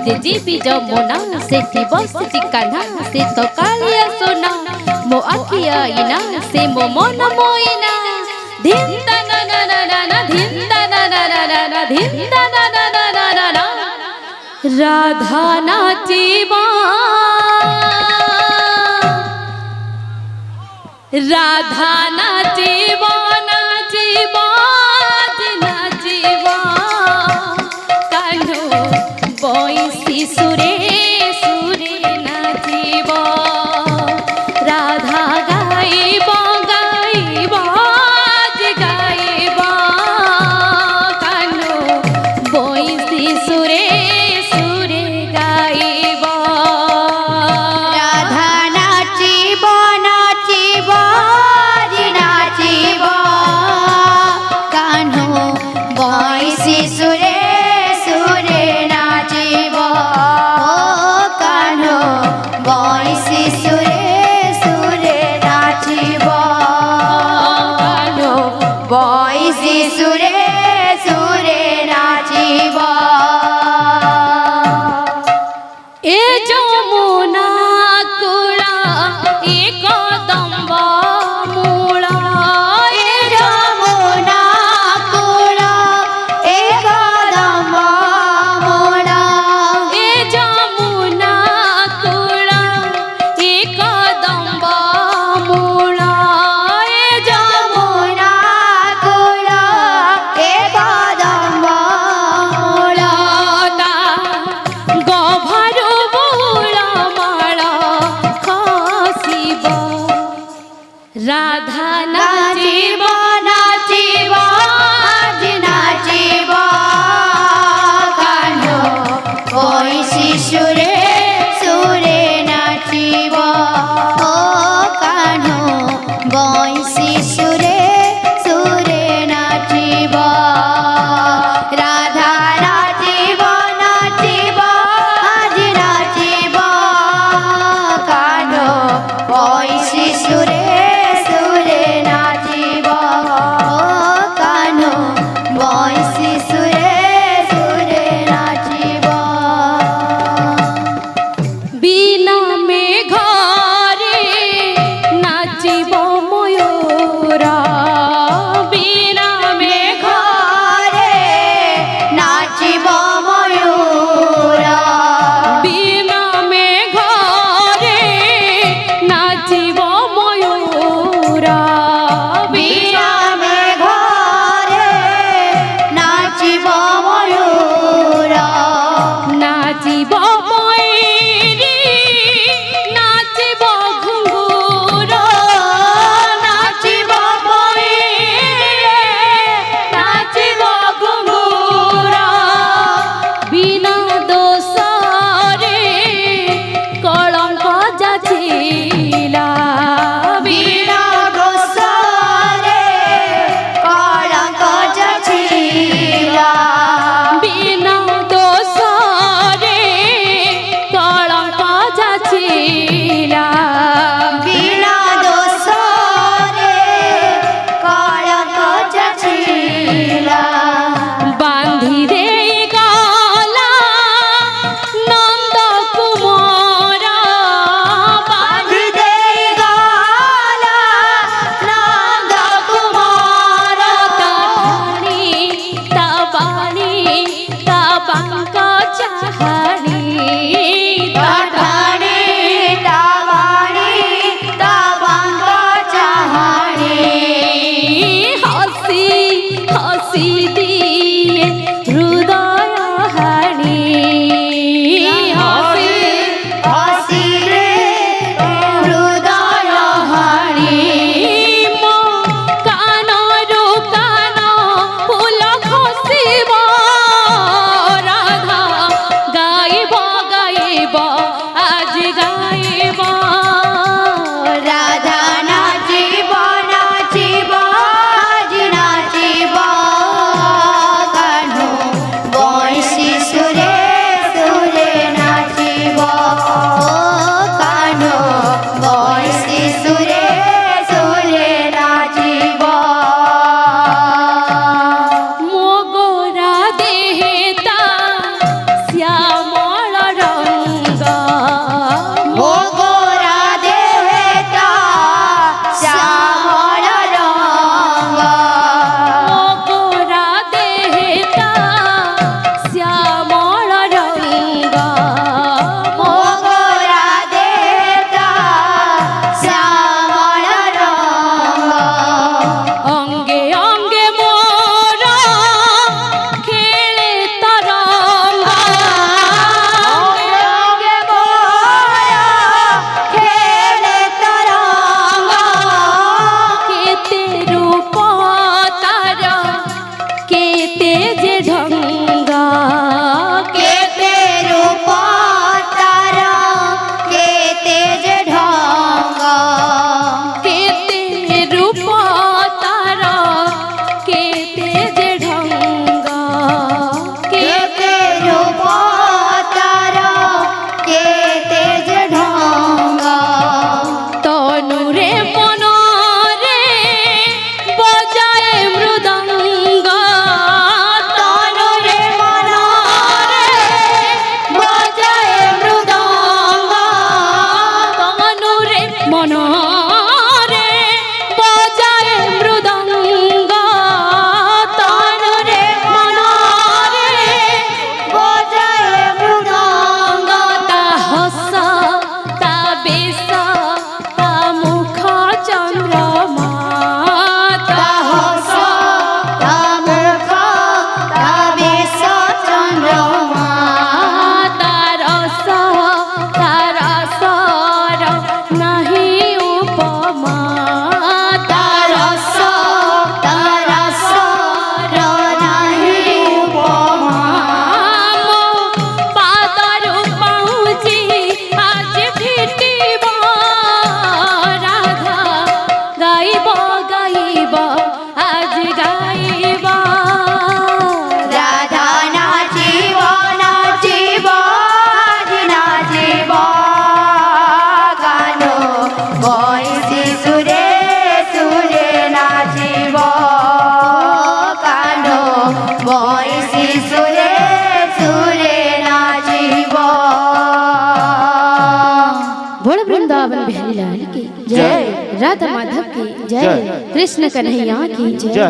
खोजे जीवी जमुना सेठी बसती कान्हा से तो कालिया सोना मो आखिया इना से मो मन मोइना धिंदा ना ना ना ना ना धिंदा ना ना ना ना ना धिंदा ना ना ना ना ना ना राधा नाचिबा राधा नाचिबा नाचिबा नाचिबा कान्हो बंसी सुरे सुरे नाचिबा राधा गाइबा गाइबा गाइबा कान्हो बंसी सुरे सुरे गाइबा राधा नाचिबा नाचिबा नाचिबा कान्हो बंसी सुरे सुरे नाचिबा कान्हो बंसी सुरे सुरे नाचिबा कान्हो बंसी सुरे सुरे नाचिबा ए जमुना कूला ए कदम्ब मूला ए जमुना कूला ए कदम्ब मूला ए जमुना कूला ए कदम्ब मूला ए जमुना कूला ए कदम्ब मूला गभर बुला माला खसिबा बोल वृंदावन बिहारी लाल की जय। राधा माधव की जय। कृष्ण कन्हैया की जय।